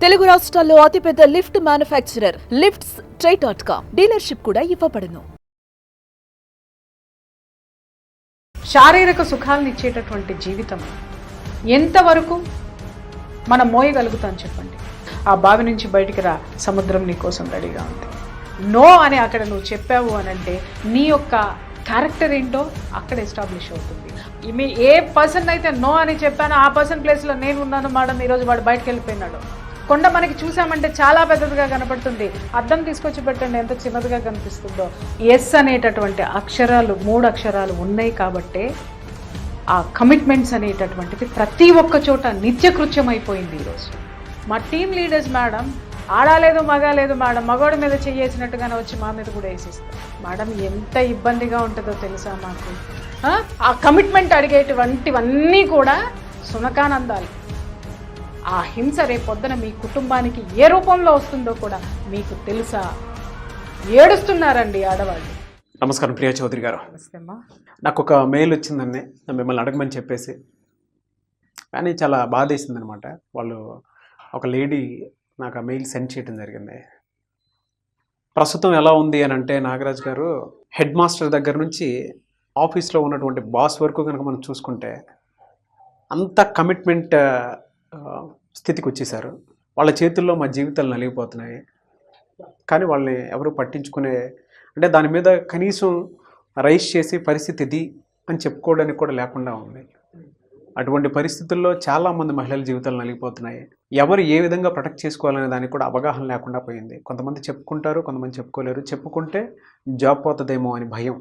తెలుగు రాష్ట్రాల్లో అతిపెద్ద lift manufacturer lifts ట్రై.com dealership కూడా ఇవ్వబడును. శారీరక సుఖాలను ఇచ్చేటటువంటి జీవితం ఎంతవరకు మనం మోయగలుగుతాం చెప్పండి. ఆ బావి నుంచి బయటికి రా, సముద్రం నీ కోసం రెడీగా ఉంది. నో అని అక్కడ నువ్వు చెప్పావు అని అంటే నీ యొక్క క్యారెక్టర్ ఏంటో అక్కడ ఎస్టాబ్లిష్ అవుతుంది. ఏ పర్సన్ అయితే నో అని చెప్పానో ఆ పర్సన్ ప్లేస్లో నేను ఉన్నాను మేడం, ఈరోజు వాడు బయటకు వెళ్ళిపోయినాడు. కొండ మనకి చూసామంటే చాలా పెద్దదిగా కనపడుతుంది, అద్దం తీసుకొచ్చి పెట్టండి ఎంత చిన్నదిగా కనిపిస్తుందో. ఎస్ అనేటటువంటి అక్షరాలు 3 అక్షరాలు ఉన్నాయి కాబట్టే ఆ కమిట్మెంట్స్ అనేటటువంటిది ప్రతి ఒక్క చోట నిత్యకృత్యం అయిపోయింది ఈరోజు. మా టీం లీడర్స్ మేడం ఆడాలేదు మగాలేదు మేడం, మగవాడి మీద చేసినట్టుగానే వచ్చి మా మీద కూడా వేసిస్తారు మేడం. ఎంత ఇబ్బందిగా ఉంటుందో తెలుసా మాకు. ఆ కమిట్మెంట్ అడిగేటువంటివన్నీ కూడా సునకానందాలు. ఆ హింస రేపొద్దున మీ కుటుంబానికి ఏ రూపంలో వస్తుందో కూడా మీకు తెలుసా? ఏడుస్తున్నారండి ఆడవాళ్ళు. నమస్కారం ప్రియా చౌదరి గారు. నాకు ఒక మెయిల్ వచ్చిందండి మిమ్మల్ని అడగమని చెప్పేసి, కానీ చాలా బాధేసింది అనమాట. వాళ్ళు ఒక లేడీ నాకు ఆ మెయిల్ సెండ్ చేయడం జరిగింది. ప్రస్తుతం ఎలా ఉంది అని అంటే నాగరాజ్ గారు, హెడ్ మాస్టర్ దగ్గర నుంచి ఆఫీస్లో ఉన్నటువంటి బాస్ వరకు కనుక మనం చూసుకుంటే అంత కమిట్మెంట్ స్థితికి వచ్చేసారు. వాళ్ళ చేతుల్లో మా జీవితాలు నలిగిపోతున్నాయి, కానీ వాళ్ళని ఎవరు పట్టించుకునే అంటే దాని మీద కనీసం రైస్ చేసి పరిస్థితి ఇది అని చెప్పుకోవడానికి కూడా లేకుండా ఉంది. అటువంటి పరిస్థితుల్లో చాలామంది మహిళల జీవితాలు నలిగిపోతున్నాయి. ఎవరు ఏ విధంగా ప్రొటెక్ట్ చేసుకోవాలనే దానికి కూడా అవగాహన లేకుండా పోయింది. కొంతమంది చెప్పుకుంటారు, కొంతమంది చెప్పుకోలేరు. చెప్పుకుంటే జాబ్ పోతుందేమో అని భయం,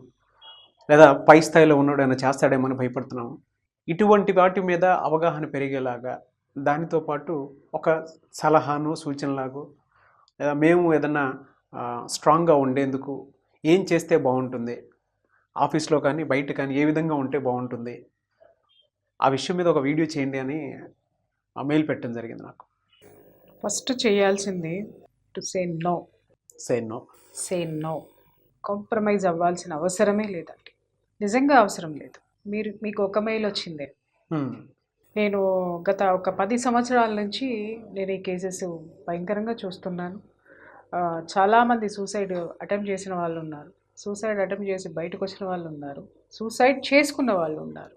లేదా పై స్థాయిలో ఉన్నాడు ఏమైనా చేస్తాడేమో అని భయపడుతున్నాం. ఇటువంటి వాటి మీద అవగాహన పెరిగేలాగా, దానితో పాటు ఒక సలహాను సూచనలాగా, లేదా మేము ఏదన్నా స్ట్రాంగ్గా ఉండేందుకు ఏం చేస్తే బాగుంటుంది, ఆఫీస్లో కానీ బయట కానీ ఏ విధంగా ఉంటే బాగుంటుంది, ఆ విషయం మీద ఒక వీడియో చేయండి అని మెయిల్ పెట్టడం జరిగింది. నాకు ఫస్ట్ చేయాల్సింది to say no. Say no. Compromise అవ్వాల్సిన అవసరమే లేదండి, నిజంగా అవసరం లేదు. మీకు ఒక మెయిల్ వచ్చిందే. నేను గత ఒక 10 సంవత్సరాల నుంచి నేను ఈ కేసెస్ భయంకరంగా చూస్తున్నాను. చాలామంది సూసైడ్ అటెంప్ట్ చేసిన వాళ్ళు ఉన్నారు, సూసైడ్ అటెంప్ట్ చేసి బయటకు వచ్చిన వాళ్ళు ఉన్నారు, సూసైడ్ చేసుకున్న వాళ్ళు ఉన్నారు.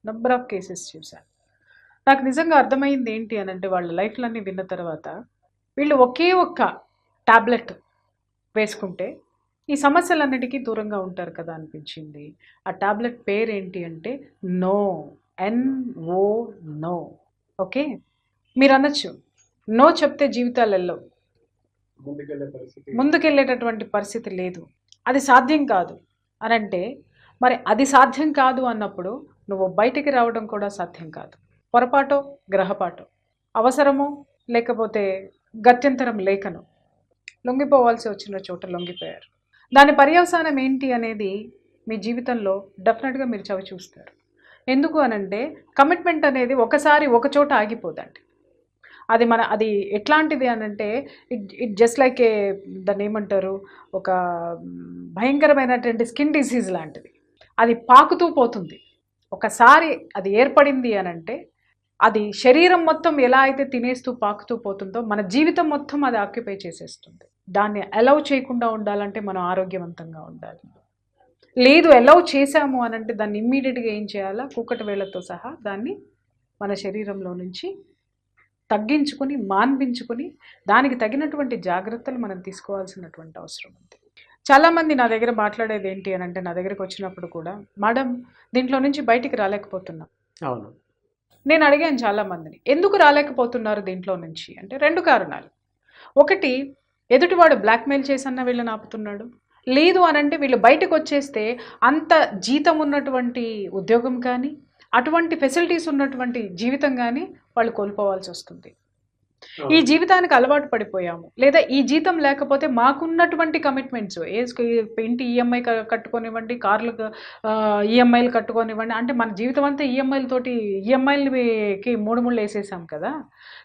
నెంబర్ ఆఫ్ కేసెస్ చూశాను. నాకు నిజంగా అర్థమైంది ఏంటి అని అంటే, వాళ్ళ లైఫ్లన్నీ విన్న తర్వాత వీళ్ళు ఒకే ఒక్క టాబ్లెట్ వేసుకుంటే ఈ సమస్యలన్నిటికీ దూరంగా ఉంటారు కదా అనిపించింది. ఆ టాబ్లెట్ పేరు ఏంటి అంటే నో. NO. నో. ఓకే, మీరు అనొచ్చు నో చెప్తే జీవితాలు వెళ్ళవు, ముందుకెళ్ళేటటువంటి పరిస్థితి లేదు, అది సాధ్యం కాదు అని అంటే, మరి అది సాధ్యం కాదు అన్నప్పుడు నువ్వు బయటికి రావడం కూడా సాధ్యం కాదు. పొరపాటో గ్రహపాటో, అవసరమో లేకపోతే గత్యంతరం లేకను లొంగిపోవాల్సి వచ్చిన చోట లొంగిపోయారు. దాని పర్యవసానం ఏంటి అనేది మీ జీవితంలో డెఫినెట్గా మీరు చవి చూస్తారు. ఎందుకు అనంటే, కమిట్మెంట్ అనేది ఒకసారి ఒక చోట ఆగిపోదండి. అది ఎట్లాంటిది అనంటే, ఇట్ జస్ట్ లైక్ దాన్ని ఏమంటారు, ఒక భయంకరమైనటువంటి స్కిన్ డిసీజ్ లాంటిది. అది పాకుతూ పోతుంది. ఒకసారి అది ఏర్పడింది అనంటే, అది శరీరం మొత్తం ఎలా అయితే తినేస్తూ పాకుతూ పోతుందో మన జీవితం మొత్తం అది ఆక్యుపై చేసేస్తుంది. దాన్ని అలౌ చేయకుండా ఉండాలంటే మనం ఆరోగ్యవంతంగా ఉండాలి. లేదు అలౌ చేశాము అనంటే దాన్ని ఇమ్మీడియట్గా ఏం చేయాలా, కూకటి వేళ్లతో సహా దాన్ని మన శరీరంలో నుంచి తగ్గించుకొని మాన్పించుకొని దానికి తగినటువంటి జాగ్రత్తలు మనం తీసుకోవాల్సినటువంటి అవసరం ఉంది. చాలామంది నా దగ్గర మాట్లాడేది ఏంటి అని అంటే, నా దగ్గరికి వచ్చినప్పుడు కూడా మేడం దీంట్లో నుంచి బయటికి రాలేకపోతున్నాం. అవును, నేను అడిగాను చాలామందిని, ఎందుకు రాలేకపోతున్నారు దీంట్లో నుంచి అంటే 2 కారణాలు. ఒకటి, ఎదుటివాడు బ్లాక్మెయిల్ చేసన్నా వీళ్ళని ఆపుతున్నాడు. లేదు అనంటే వీళ్ళు బయటకు వచ్చేస్తే అంత జీతం ఉన్నటువంటి ఉద్యోగం కానీ, అటువంటి ఫెసిలిటీస్ ఉన్నటువంటి జీవితం కానీ వాళ్ళు కోల్పోవాల్సి వస్తుంది. ఈ జీవితానికి అలవాటు పడిపోయాము, లేదా ఈ జీతం లేకపోతే మాకున్నటువంటి కమిట్మెంట్స్, ఇంటి ఈఎంఐ కట్టుకోనివ్వండి, కార్లు ఈఎంఐలు కట్టుకోనివ్వండి, అంటే మన జీవితం అంతా ఈఎంఐలకి 3 వేసేసాం కదా.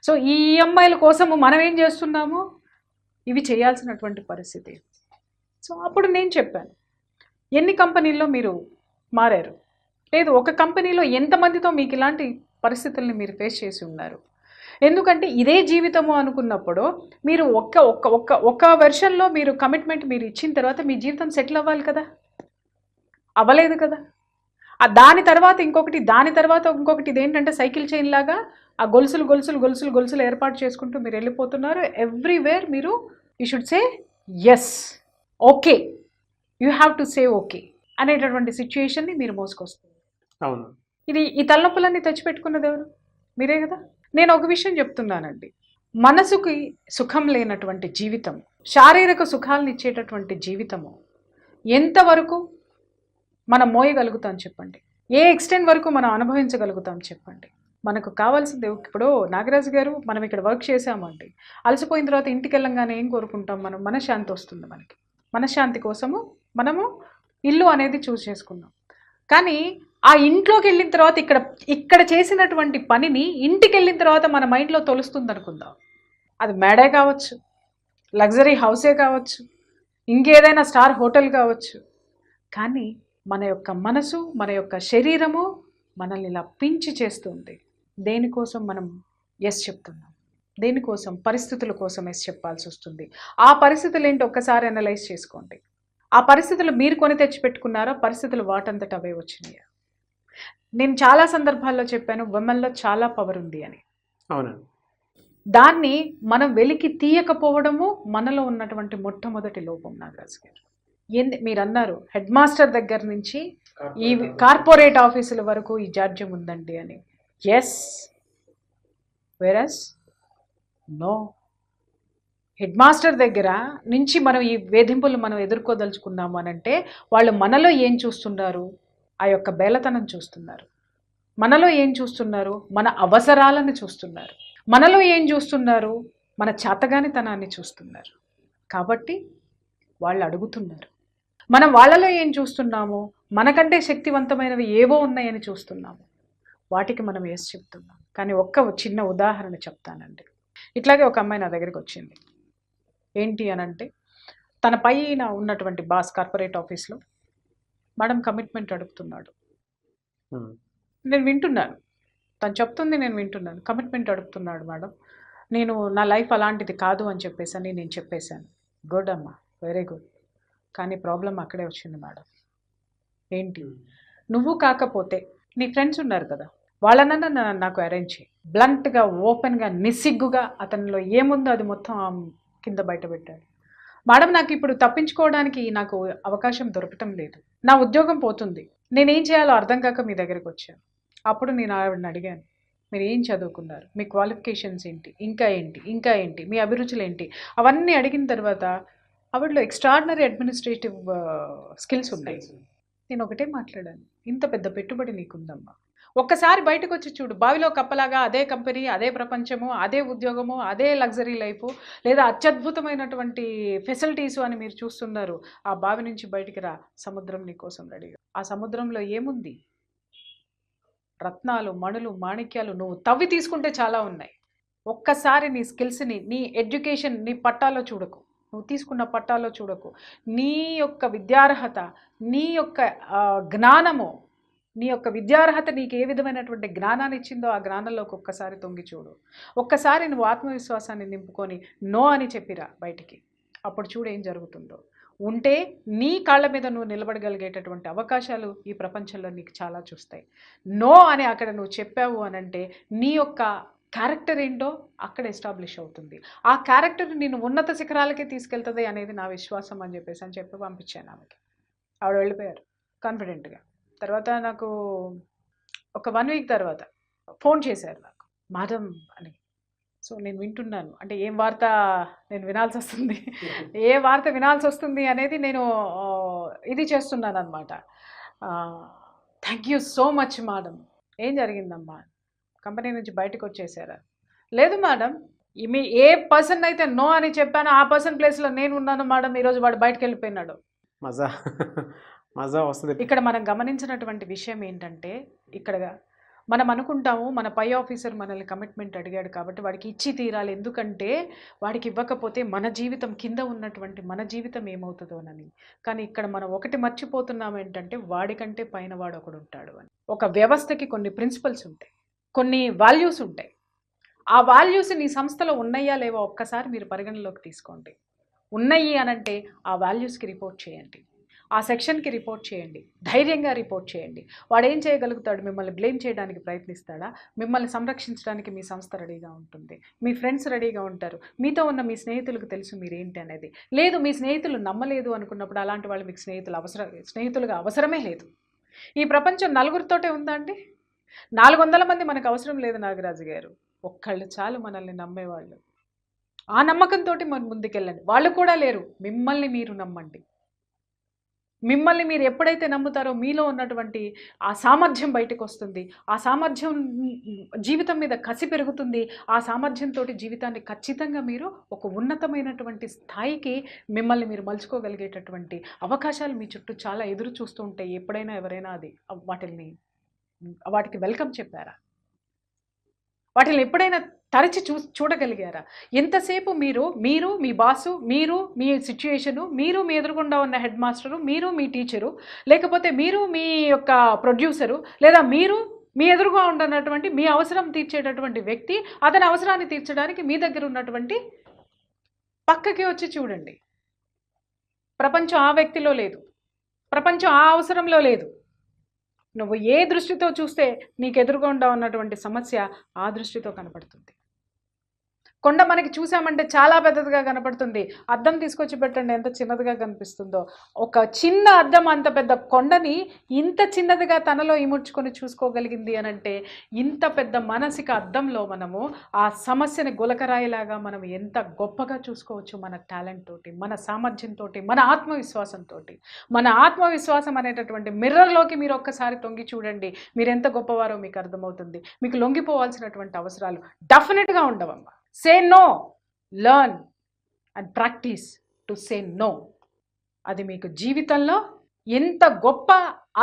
సో ఈ ఈఎంఐల కోసము మనం ఏం చేస్తున్నాము, ఇవి చేయాల్సినటువంటి పరిస్థితి. సో అప్పుడు నేను చెప్పాను, ఎన్ని కంపెనీల్లో మీరు మారారు, లేదు ఒక కంపెనీలో ఎంతమందితో మీకు ఇలాంటి పరిస్థితుల్ని మీరు ఫేస్ చేసి ఉన్నారు, ఎందుకంటే ఇదే జీవితము అనుకున్నప్పుడు మీరు ఒక్క వెర్షన్లో మీరు కమిట్మెంట్ మీరు ఇచ్చిన తర్వాత మీ జీవితం సెటిల్ అవ్వాలి కదా, అవ్వలేదు కదా. దాని తర్వాత ఇంకొకటి ఇదేంటంటే సైకిల్ చైన్ లాగా ఆ గొలుసులు ఏర్పాటు చేసుకుంటూ మీరు వెళ్ళిపోతున్నారు. ఎవ్రీవేర్ మీరు you should say yes, okay, you have to say okay అనేటటువంటి సిచ్యుయేషన్ని మీరు మోసుకొస్తుంది. అవును. ఈ తలనొప్పులన్నీ తెచ్చిపెట్టుకున్నది ఎవరు? మీరే కదా. నేను ఒక విషయం చెప్తున్నానండి, మనసుకి సుఖం లేనటువంటి జీవితం, శారీరక సుఖాలను ఇచ్చేటటువంటి జీవితము ఎంతవరకు మనం మోయగలుగుతాం చెప్పండి? ఏ ఎక్స్టెంట్ వరకు మనం అనుభవించగలుగుతాం చెప్పండి? మనకు కావాల్సింది ఇప్పుడు నాగరాజు గారు, మనం ఇక్కడ వర్క్ చేసామండి, అలసిపోయిన తర్వాత ఇంటికి వెళ్ళంగానే ఏం కోరుకుంటాం? మనం మనశ్శాంతి వస్తుంది. మనకి మనశ్శాంతి కోసము మనము ఇల్లు అనేది చూస్ చేసుకున్నాం. కానీ ఆ ఇంట్లోకి వెళ్ళిన తర్వాత ఇక్కడ చేసినటువంటి పనిని ఇంటికి వెళ్ళిన తర్వాత మన మైండ్లో తొలుస్తుంది అనుకుందాం. అది మేడే కావచ్చు, లగ్జరీ హౌసే కావచ్చు, ఇంకేదైనా స్టార్ హోటల్ కావచ్చు. కానీ మన యొక్క మనసు, మన యొక్క శరీరము మనల్ని ఇలా పించి చేస్తుంది. దేనికోసం మనం ఎస్ చెప్తున్నాం? దేనికోసం? పరిస్థితుల కోసం ఎస్ చెప్పాల్సి వస్తుంది. ఆ పరిస్థితులు ఏంటి ఒక్కసారి అనలైజ్ చేసుకోండి. ఆ పరిస్థితులు మీరు కొని తెచ్చిపెట్టుకున్నారా? పరిస్థితులు వాటంతట అవే వచ్చినాయా? నేను చాలా సందర్భాల్లో చెప్పాను, విమల్లో చాలా పవర్ ఉంది అని. అవునండి. దాన్ని మనం వెలికి తీయకపోవడము మనలో ఉన్నటువంటి మొట్టమొదటి లోపం నాగరాజు గారు. మీరు అన్నారు హెడ్ మాస్టర్ దగ్గర నుంచి ఈ కార్పొరేట్ ఆఫీసుల వరకు ఈ జాడ్యం ఉందండి అని. Yes, వెరస్ no. హెడ్ మాస్టర్ దగ్గర నుంచి మనం ఈ వేధింపులు మనం ఎదుర్కోదలుచుకున్నాము అనంటే వాళ్ళు మనలో ఏం చూస్తున్నారు? ఆ యొక్క బేలతనం చూస్తున్నారు. మనలో ఏం చూస్తున్నారు? మన అవసరాలను చూస్తున్నారు. మనలో ఏం చూస్తున్నారు? మన చేతగానితనాన్ని చూస్తున్నారు. కాబట్టి వాళ్ళు అడుగుతున్నారు. మనం వాళ్ళలో ఏం చూస్తున్నాము? మనకంటే శక్తివంతమైనవి ఏవో ఉన్నాయని చూస్తున్నాము. వాటికి మనం ఏసి చెప్తున్నాం. కానీ ఒక్క చిన్న ఉదాహరణ చెప్తానండి. ఇట్లాగే ఒక అమ్మాయి నా దగ్గరికి వచ్చింది. ఏంటి అనంటే తన పైన ఉన్నటువంటి బాస్ కార్పొరేట్ ఆఫీస్లో మేడం కమిట్మెంట్ అడుగుతున్నాడు. నేను వింటున్నాను, తను చెప్తుంది, నేను వింటున్నాను. కమిట్మెంట్ అడుగుతున్నాడు మేడం, నా లైఫ్ అలాంటిది కాదు అని చెప్పేసి నేను చెప్పేశాను. గుడ్ అమ్మా, వెరీ గుడ్. కానీ ప్రాబ్లం అక్కడే వచ్చింది మేడం. ఏంటి? నువ్వు కాకపోతే నీ ఫ్రెండ్స్ ఉన్నారు కదా, వాళ్ళనన్నా నాకు అరేంజ్ చేయి. బ్లంట్గా, ఓపెన్గా, నిస్సిగ్గుగా అతనిలో ఏముందో అది మొత్తం కింద బయట పెట్టాడు. మేడం, నాకు ఇప్పుడు తప్పించుకోవడానికి నాకు అవకాశం దొరకటం లేదు, నా ఉద్యోగం పోతుంది, నేనేం చేయాలో అర్థం కాక మీ దగ్గరికి వచ్చాను. అప్పుడు నేను ఆవిడని అడిగాను, మీరు ఏం చదువుకున్నారు, మీ క్వాలిఫికేషన్స్ ఏంటి, ఇంకా ఏంటి, మీ అభిరుచులు ఏంటి? అవన్నీ అడిగిన తర్వాత ఆవిడలో ఎక్స్ట్రాడినరీ అడ్మినిస్ట్రేటివ్ స్కిల్స్ ఉన్నాయి. నేను ఒకటే మాట్లాడాను, ఇంత పెద్ద పెట్టుబడి నీకుందమ్మా, ఒక్కసారి బయటకు వచ్చి చూడు. బావిలో కప్పలాగా అదే కంపెనీ, అదే ప్రపంచము, అదే ఉద్యోగము, అదే లగ్జరీ లైఫ్, లేదా అత్యద్భుతమైనటువంటి ఫెసిలిటీసు అని మీరు చూస్తున్నారు. ఆ బావి నుంచి బయటికి రా, సముద్రం నీ కోసం రెడీగా. ఆ సముద్రంలో ఏముంది? రత్నాలు, మణులు, మాణిక్యాలు నువ్వు తవ్వి తీసుకుంటే చాలా ఉన్నాయి. ఒక్కసారి నీ స్కిల్స్ని, నీ ఎడ్యుకేషన్, నీ పట్టాలో చూడకు, నువ్వు తీసుకున్న పట్టాలో చూడకు. నీ యొక్క విద్యార్హత, నీ యొక్క జ్ఞానము, నీ యొక్క విద్యార్హత నీకు ఏ విధమైనటువంటి జ్ఞానాన్ని ఇచ్చిందో ఆ జ్ఞానంలోకి ఒక్కసారి తొంగి చూడు. ఒక్కసారి నువ్వు ఆత్మవిశ్వాసాన్ని నింపుకొని నో అని చెప్పిరా బయటికి. అప్పుడు చూడు ఏం జరుగుతుందో. ఉంటే నీ కాళ్ళ మీద నువ్వు నిలబడగలిగేటటువంటి అవకాశాలు ఈ ప్రపంచంలో నీకు చాలా చూస్తాయి. నో అని అక్కడ నువ్వు చెప్పావు అనంటే నీ యొక్క క్యారెక్టర్ ఏంటో అక్కడ ఎస్టాబ్లిష్ అవుతుంది. ఆ క్యారెక్టర్ నేను ఉన్నత శిఖరాలకే తీసుకెళ్తుంది అనేది నా విశ్వాసం అని చెప్పి పంపించాను ఆమెకి. ఆవిడ వెళ్ళిపోయారు కాన్ఫిడెంట్గా. తర్వాత నాకు ఒక 1 వీక్ తర్వాత ఫోన్ చేశారు నాకు, మేడం అని. సో నేను వింటున్నాను, అంటే ఏం వార్త నేను వినాల్సి వస్తుంది, ఏ వార్త వినాల్సి వస్తుంది అనేది నేను ఇది చేస్తున్నాను అనమాట. Thank you so much madam. ఏం జరిగిందమ్మా? కంపెనీ నుంచి బయటకు వచ్చేసారా? లేదు మేడం, మీ ఏ పర్సన్ అయితే నో అని చెప్పానో ఆ పర్సన్ ప్లేస్లో నేను ఉన్నాను మేడం, ఈరోజు వాడు బయటకు వెళ్ళిపోయినాడు. మజా వస్తుంది. ఇక్కడ మనం గమనించినటువంటి విషయం ఏంటంటే, ఇక్కడ మనం అనుకుంటాము మన పై ఆఫీసర్ మనల్ని కమిట్మెంట్ అడిగాడు కాబట్టి వాడికి ఇచ్చి తీరాలి, ఎందుకంటే వాడికి ఇవ్వకపోతే మన జీవితం, కింద ఉన్నటువంటి మన జీవితం ఏమవుతుందోనని. కానీ ఇక్కడ మనం ఒకటి మర్చిపోతున్నాం ఏంటంటే, వాడికంటే పైన వాడు ఒకడు ఉంటాడు అని. ఒక వ్యవస్థకి కొన్ని ప్రిన్సిపల్స్ ఉంటాయి, కొన్ని వాల్యూస్ ఉంటాయి. ఆ వాల్యూస్ నీ సంస్థలో ఉన్నాయా లేవో ఒక్కసారి మీరు పరిగణలోకి తీసుకోండి. ఉన్నాయి అనంటే ఆ వాల్యూస్కి రిపోర్ట్ చేయండి, ఆ సెక్షన్కి రిపోర్ట్ చేయండి, ధైర్యంగా రిపోర్ట్ చేయండి. వాడు ఏం చేయగలుగుతాడు? మిమ్మల్ని బ్లేమ్ చేయడానికి ప్రయత్నిస్తాడా? మిమ్మల్ని సంరక్షించడానికి మీ సంస్థ రెడీగా ఉంటుంది, మీ ఫ్రెండ్స్ రెడీగా ఉంటారు, మీతో ఉన్న మీ స్నేహితులకు తెలుసు మీరేంటి అనేది. లేదు, మీ స్నేహితులు నమ్మలేదు అనుకున్నప్పుడు అలాంటి వాళ్ళు మీకు స్నేహితులుగా అవసరమే లేదు. ఈ ప్రపంచం నలుగురితోటే ఉందా అండి? 400 మంది మనకు అవసరం లేదు నాగరాజు గారు. ఒక్కళ్ళు చాలు మనల్ని నమ్మేవాళ్ళు. ఆ నమ్మకంతో మనం ముందుకెళ్ళండి. వాళ్ళు కూడా లేరు, మిమ్మల్ని మీరు నమ్మండి. మిమ్మల్ని మీరు ఎప్పుడైతే నమ్ముతారో మీలో ఉన్నటువంటి ఆ సామర్థ్యం బయటకు వస్తుంది. ఆ సామర్థ్యం జీవితం మీద కసి పెరుగుతుంది. ఆ సామర్థ్యంతో జీవితాన్ని ఖచ్చితంగా మీరు ఒక ఉన్నతమైనటువంటి స్థాయికి మిమ్మల్ని మీరు మలుచుకోగలిగేటటువంటి అవకాశాలు మీ చుట్టూ చాలా ఎదురు చూస్తూ ఉంటాయి. ఎప్పుడైనా ఎవరైనా వాటికి వెల్కమ్ చెప్పారా? వాటిని ఎప్పుడైనా తరచి చూడగలిగారా? ఎంతసేపు మీరు మీ బాసు, మీరు మీ సిచ్యుయేషను, మీరు మీ ఎదురుగుండా ఉన్న హెడ్ మాస్టరు, మీరు మీ టీచరు, లేకపోతే మీరు మీ యొక్క ప్రొడ్యూసరు, లేదా మీరు మీ ఎదురుగా ఉన్నటువంటి మీ అవసరం తీర్చేటటువంటి వ్యక్తి, అతని అవసరాన్ని తీర్చడానికి మీ దగ్గర ఉన్నటువంటి పక్కకి వచ్చి చూడండి. ప్రపంచం ఆ వ్యక్తిలో లేదు, ప్రపంచం ఆ అవసరంలో లేదు. నువ్వు ఏ దృష్టితో చూస్తే నీకు ఎదురుగుండా ఉన్నటువంటి సమస్య ఆ దృష్టితో కనపడుతుంది. కొండ మనకి చూసామంటే చాలా పెద్దదిగా కనపడుతుంది. అద్దం తీసుకొచ్చి పెట్టండి, ఎంత చిన్నదిగా కనిపిస్తుందో. ఒక చిన్న అద్దం అంత పెద్ద కొండని ఇంత చిన్నదిగా తనలో ఇముడ్చుకొని చూసుకోగలిగింది అనంటే, ఇంత పెద్ద మానసిక అద్దంలో మనము ఆ సమస్యని గులకరాయిలాగా మనం ఎంత గొప్పగా చూసుకోవచ్చు. మన టాలెంట్ తోటి, మన సామర్థ్యంతో, మన ఆత్మవిశ్వాసంతో. మన ఆత్మవిశ్వాసం అనేటటువంటి మిర్రర్లోకి మీరు ఒక్కసారి తొంగి చూడండి. మీరు ఎంత గొప్పవారో మీకు అర్థమవుతుంది. మీకు లొంగిపోవాల్సినటువంటి అవసరాలు డెఫినెట్గా ఉండవమ్మా. Say no, learn and practice to say no. అది మీకు జీవితంలో ఎంత గొప్ప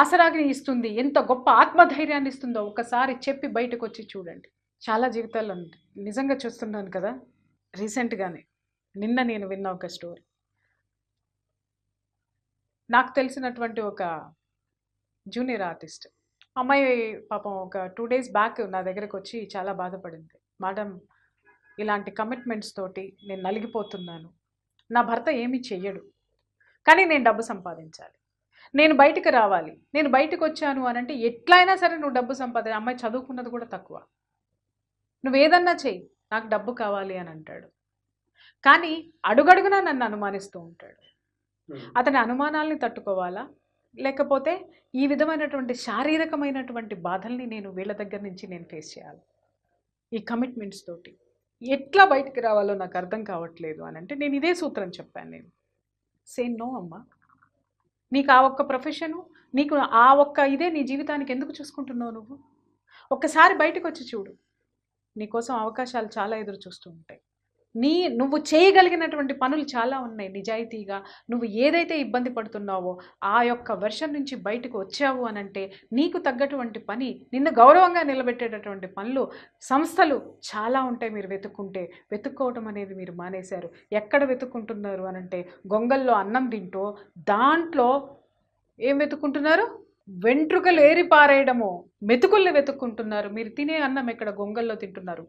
ఆసరాన్ని ఇస్తుంది, ఎంత గొప్ప ఆత్మధైర్యాన్ని ఇస్తుందో ఒకసారి చెప్పి బయటకు వచ్చి చూడండి. చాలా జీవితాల్లో నిజంగా చూస్తున్నాను కదా. రీసెంట్గానే నిన్న నేను విన్న ఒక స్టోరీ. నాకు తెలిసినటువంటి ఒక జూనియర్ ఆర్టిస్ట్ అమ్మాయి పాపం ఒక 2 days బ్యాక్ నా దగ్గరకు వచ్చి చాలా బాధపడింది. మేడం, ఇలాంటి కమిట్మెంట్స్ తోటి నేను నలిగిపోతున్నాను. నా భర్త ఏమీ చెయ్యడు, కానీ నేను డబ్బు సంపాదించాలి, నేను బయటకు రావాలి. నేను బయటకు వచ్చాను అని అంటే ఎట్లయినా సరే నువ్వు డబ్బు అమ్మాయి చదువుకున్నది కూడా తక్కువ, నువ్వు ఏదన్నా చెయ్యి, నాకు డబ్బు కావాలి అని అంటాడు. కానీ అడుగడుగునా నన్ను అనుమానిస్తూ ఉంటాడు. అతని అనుమానాల్ని తట్టుకోవాలా, లేకపోతే ఈ విధమైనటువంటి శారీరకమైనటువంటి బాధల్ని నేను వీళ్ళ దగ్గర నుంచి నేను ఫేస్ చేయాలి? ఈ కమిట్మెంట్స్ తోటి ఎట్లా బయటికి రావాలో నాకు అర్థం కావట్లేదు అని అంటే నేను ఇదే సూత్రం చెప్పాను. నేను సే నో అమ్మా. నీకు ఆ ఒక్క ప్రొఫెషను, నీకు ఆ ఒక్క ఇదే నీ జీవితానికి ఎందుకు చూసుకుంటున్నావు? నువ్వు ఒక్కసారి బయటకు వచ్చి చూడు. నీకోసం అవకాశాలు చాలా ఎదురు చూస్తూ ఉంటాయి. నువ్వు చేయగలిగినటువంటి పనులు చాలా ఉన్నాయి. నిజాయితీగా నువ్వు ఏదైతే ఇబ్బంది పడుతున్నావో ఆ యొక్క వెర్షన్ నుంచి బయటకు వచ్చావు అనంటే నీకు తగ్గటువంటి పని, నిన్ను గౌరవంగా నిలబెట్టేటటువంటి పనులు, సంస్థలు చాలా ఉంటాయి. మీరు వెతుక్కోవటం అనేది మీరు మానేశారు. ఎక్కడ వెతుక్కుంటున్నారు అనంటే గొంగల్లో అన్నం తింటూ దాంట్లో ఏం వెతుక్కుంటున్నారు? వెంట్రుకలు ఏరి పారేయడము, మెతుకుల్ని వెతుక్కుంటున్నారు. మీరు తినే అన్నం ఎక్కడ? గొంగల్లో తింటున్నారు.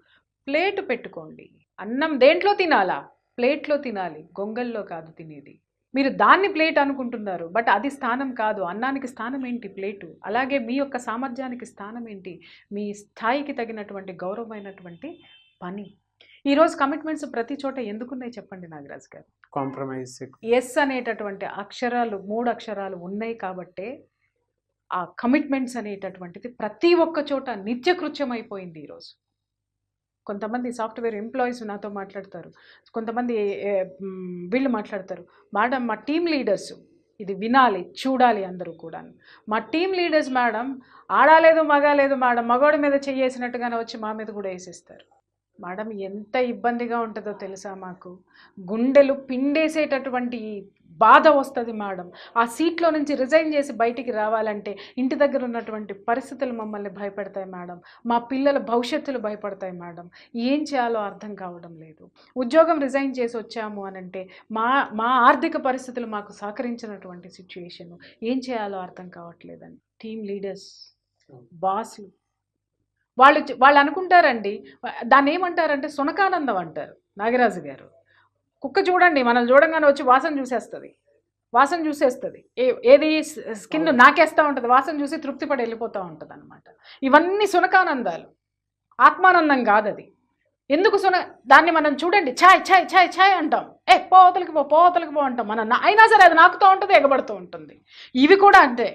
ప్లేట్ పెట్టుకోండి. అన్నం దేంట్లో తినాలా? ప్లేట్లో తినాలి, గొంగల్లో కాదు తినేది. మీరు దాన్ని ప్లేట్ అనుకుంటున్నారు, బట్ అది స్థానం కాదు. అన్నానికి స్థానం ఏంటి? ప్లేటు. అలాగే మీ యొక్క సామర్థ్యానికి స్థానం ఏంటి? మీ స్థాయికి తగినటువంటి గౌరవమైనటువంటి పని. ఈరోజు కమిట్మెంట్స్ ప్రతి చోట ఎందుకున్నాయి చెప్పండి నాగరాజ్ గారు? కాంప్రమైజ్. ఎస్ అనేటటువంటి అక్షరాలు, 3 అక్షరాలు ఉన్నాయి కాబట్టే ఆ కమిట్మెంట్స్ అనేటటువంటిది ప్రతి ఒక్క చోట నిత్యకృత్యం అయిపోయింది ఈరోజు. కొంతమంది సాఫ్ట్వేర్ ఎంప్లాయీస్ నాతో మాట్లాడతారు, కొంతమంది వీళ్ళు మాట్లాడతారు. మేడం, మా టీమ్ లీడర్స్ ఇది వినాలి, చూడాలి అందరూ కూడా. మా టీమ్ లీడర్స్ మేడం ఆడాలేదు మగాలేదు మేడం, మగవాడి మీద చెయ్యేసినట్టుగానే వచ్చి మా మీద కూడా వేసేస్తారు. మేడం, ఎంత ఇబ్బందిగా ఉంటుందో తెలుసా మాకు? గుండెలు పిండేసేటటువంటి బాధ వస్తుంది మేడం. ఆ సీట్లో నుంచి రిజైన్ చేసి బయటికి రావాలంటే ఇంటి దగ్గర ఉన్నటువంటి పరిస్థితులు మమ్మల్ని భయపెడతాయి మేడం. మా పిల్లల భవిష్యత్తులు భయపడతాయి మేడం. ఏం చేయాలో అర్థం కావడం లేదు. ఉద్యోగం రిజైన్ చేసి వచ్చాము అనంటే మా ఆర్థిక పరిస్థితులు మాకు సహకరించినటువంటి సిచ్యుయేషను, ఏం చేయాలో అర్థం కావట్లేదండి. టీమ్ లీడర్స్, బాస్లు వాళ్ళు అనుకుంటారండి, దాన్ని ఏమంటారంటే సునకానందం అంటారు నాగరాజు గారు. కుక్క చూడండి, మనం చూడంగానే వచ్చి వాసన చూసేస్తుంది, ఏది స్కిన్ నాకేస్తూ ఉంటుంది, వాసన చూసి తృప్తి పడి వెళ్ళిపోతూ ఉంటుంది అనమాట. ఇవన్నీ సునకానందాలు, ఆత్మానందం కాదు అది. ఎందుకు దాన్ని మనం చూడండి, ఛాయ్ ఛాయ్ ఛాయ్ ఛాయ్ అంటాం, పోతలకి పో అంటాం మనం, అయినా సరే అది నాకుతూ ఉంటుంది, ఎగబడుతూ ఉంటుంది. ఇవి కూడా అంతే,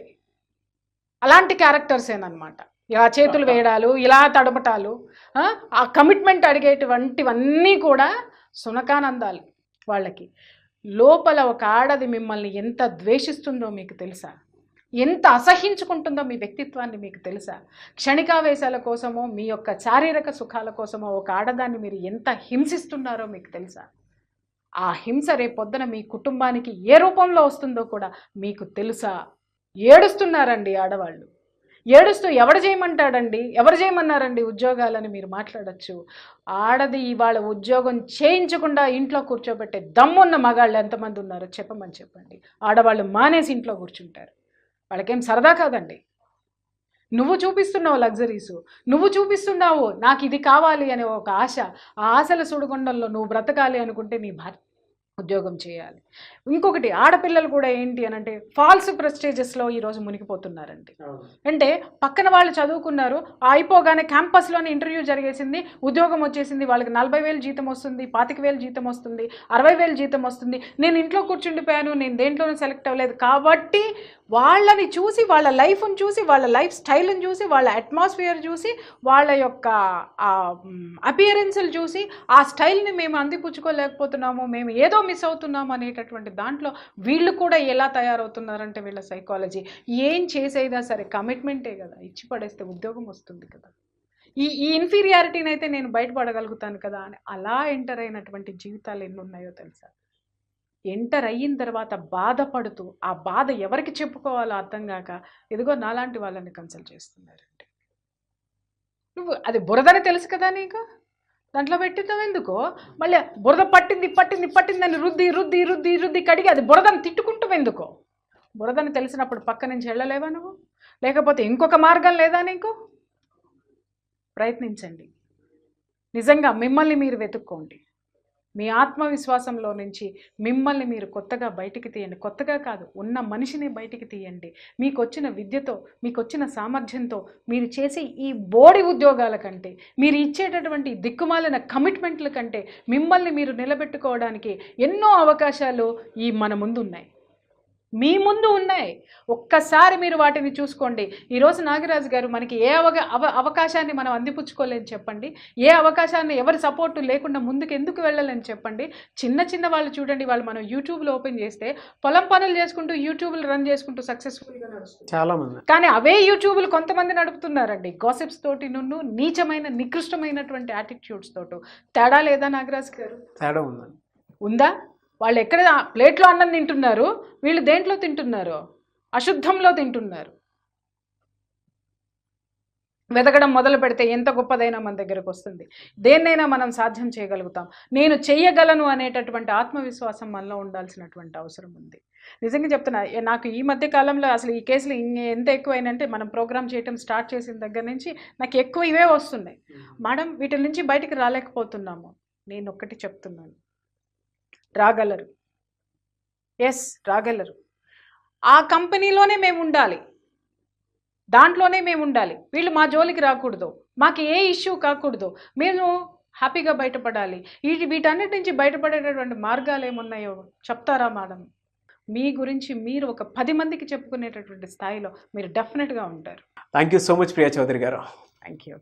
అలాంటి క్యారెక్టర్సేనమాట. ఇలా చేతులు వేయడాలు, ఇలా తడపటాలు, ఆ కమిట్మెంట్ అడిగేటువంటివన్నీ కూడా సునకానందాలు వాళ్ళకి. లోపల ఒక ఆడది మిమ్మల్ని ఎంత ద్వేషిస్తుందో మీకు తెలుసా? ఎంత అసహించుకుంటుందో మీ వ్యక్తిత్వాన్ని మీకు తెలుసా? క్షణికావేశాల కోసమో మీ యొక్క శారీరక సుఖాల కోసమో ఒక ఆడదాన్ని మీరు ఎంత హింసిస్తున్నారో మీకు తెలుసా? ఆ హింస రేపొద్దున మీ కుటుంబానికి ఏ రూపంలో వస్తుందో కూడా మీకు తెలుసా? ఏడుస్తున్నారండి ఆడవాళ్ళు. ఏడుస్తూ ఎవరు చేయమన్నారండి ఉద్యోగాలని మీరు మాట్లాడచ్చు. ఆడది ఇవాళ ఉద్యోగం చేయించకుండా ఇంట్లో కూర్చోబెట్టే దమ్మున్న మగాళ్ళు ఎంతమంది ఉన్నారో చెప్పండి. ఆడవాళ్ళు మానేసి ఇంట్లో కూర్చుంటారు, వాళ్ళకేం సరదా కాదండి. నువ్వు చూపిస్తున్నావు లగ్జరీసు, నువ్వు చూపిస్తున్నావు నాకు ఇది కావాలి అనే ఒక ఆశ, ఆ ఆశల సుడిగుండంలో నువ్వు బ్రతకాలి అనుకుంటే నీ భర్త ఉద్యోగం చేయాలి. ఇంకొకటి, ఆడపిల్లలు కూడా ఏంటి అని అంటే ఫాల్స్ ప్రెస్టేజెస్లో ఈరోజు మునిగిపోతున్నారండి. అంటే పక్కన వాళ్ళు చదువుకున్నారు, అయిపోగానే క్యాంపస్లోనే ఇంటర్వ్యూ జరిగేసింది, ఉద్యోగం వచ్చేసింది, వాళ్ళకి 40,000 జీతం వస్తుంది, 25,000 జీతం వస్తుంది, 60,000 జీతం వస్తుంది, నేను ఇంట్లో కూర్చుండిపోయాను, నేను దేంట్లోనూ సెలెక్ట్ అవ్వలేదు కాబట్టి వాళ్ళని చూసి, వాళ్ళ లైఫ్ని చూసి, వాళ్ళ లైఫ్ స్టైల్ని చూసి, వాళ్ళ అట్మాస్ఫియర్ చూసి, వాళ్ళ యొక్క అపియరెన్స్లు చూసి ఆ స్టైల్ని మేము అందిపుచ్చుకోలేకపోతున్నాము, మేము ఏదో మిస్ అవుతున్నాము అనేటటువంటి దాంట్లో వీళ్ళు కూడా ఎలా తయారవుతున్నారంటే వీళ్ళ సైకాలజీ ఏం చేసేదా సరే కమిట్మెంటే కదా, ఇచ్చి పడేస్తే ఉద్యోగం వస్తుంది కదా, ఈ ఇన్ఫీరియారిటీని అయితే నేను బయటపడగలుగుతాను కదా అని అలా ఎంటర్ అయినటువంటి జీవితాలు ఎన్ని ఉన్నాయో తెలుసా? ఎంటర్ అయిన తర్వాత బాధపడుతూ ఆ బాధ ఎవరికి చెప్పుకోవాలో అర్థం కాక ఎదుగో నాలాంటి వాళ్ళని కన్సల్ట్ చేస్తున్నారండి. నువ్వు అది బురదని తెలుసు కదా నీకు, దాంట్లో పెట్టిద్దాం ఎందుకో, మళ్ళీ బురద పట్టిందని రుద్ది కడిగి అది బురదని తిట్టుకుంటాం ఎందుకో? బురదని తెలిసినప్పుడు పక్క నుంచి వెళ్ళలేవా నువ్వు? లేకపోతే ఇంకొక మార్గం లేదా నీకు? ప్రయత్నించండి, నిజంగా మిమ్మల్ని మీరు వెతుక్కోండి, మీ ఆత్మవిశ్వాసంలో నుంచి మిమ్మల్ని మీరు కొత్తగా బయటికి తీయండి. కొత్తగా కాదు, ఉన్న మనిషిని బయటికి తీయండి. మీకు వచ్చిన విద్యతో, మీకు వచ్చిన సామర్థ్యంతో మీరు చేసే ఈ బోడి ఉద్యోగాల కంటే, మీరు ఇచ్చేటటువంటి దిక్కుమాలిన కమిట్మెంట్ల కంటే మిమ్మల్ని మీరు నిలబెట్టుకోవడానికి ఎన్నో అవకాశాలు మన ముందు ఉన్నాయి, మీ ముందు ఉన్నాయి. ఒక్కసారి మీరు వాటిని చూసుకోండి. ఈరోజు నాగరాజు గారు మనకి ఏ అవకాశాన్ని మనం అందిపుచ్చుకోలేని చెప్పండి, ఏ అవకాశాన్ని ఎవరి సపోర్టు లేకుండా ముందుకు ఎందుకు వెళ్ళలేని చెప్పండి. చిన్న వాళ్ళు చూడండి, వాళ్ళు మనం యూట్యూబ్లో ఓపెన్ చేస్తే పొలం పనులు చేసుకుంటూ యూట్యూబ్లు రన్ చేసుకుంటూ సక్సెస్ఫుల్గా నడుస్తుంది చాలా మంది. కానీ అవే యూట్యూబ్లు కొంతమంది నడుపుతున్నారండి గాసిప్స్ తోటి, నీచమైన నికృష్టమైనటువంటి యాటిట్యూడ్స్ తోటి. తేడా లేదా నాగరాజు గారు? తేడా ఉందా? వాళ్ళు ఎక్కడ ప్లేట్లో అన్నం తింటున్నారు, వీళ్ళు దేంట్లో తింటున్నారు? అశుద్ధంలో తింటున్నారు. వెతకడం మొదలు పెడితే ఎంత గొప్పదైనా మన దగ్గరకు వస్తుంది, దేన్నైనా మనం సాధ్యం చేయగలుగుతాం. నేను చెయ్యగలను అనేటటువంటి ఆత్మవిశ్వాసం మనలో ఉండాల్సినటువంటి అవసరం ఉంది. నిజంగా చెప్తున్నా, నాకు ఈ మధ్య కాలంలో అసలు ఈ కేసులు ఎంత ఎక్కువైనంటే మనం ప్రోగ్రామ్ చేయటం స్టార్ట్ చేసిన దగ్గర నుంచి నాకు ఎక్కువ ఇవే వస్తున్నాయి. మేడం వీటి నుంచి బయటికి రాలేకపోతున్నాము. నేను ఒక్కటి చెప్తున్నాను, రాగలరు, రాగలరు. ఆ కంపెనీలోనే మేము ఉండాలి, దాంట్లోనే మేము ఉండాలి, వీళ్ళు మా జోలికి రాకూడదు, మాకు ఏ ఇష్యూ కాకూడదు, మేము హ్యాపీగా బయటపడాలి. వీటన్నిటి నుంచి బయటపడేటటువంటి మార్గాలు ఏమున్నాయో చెప్తారా మేడం? మీ గురించి మీరు ఒక 10 మందికి చెప్పుకునేటటువంటి స్థాయిలో మీరు డెఫినెట్గా ఉంటారు. Thank you so much Priya Chowdary garu. Thank you.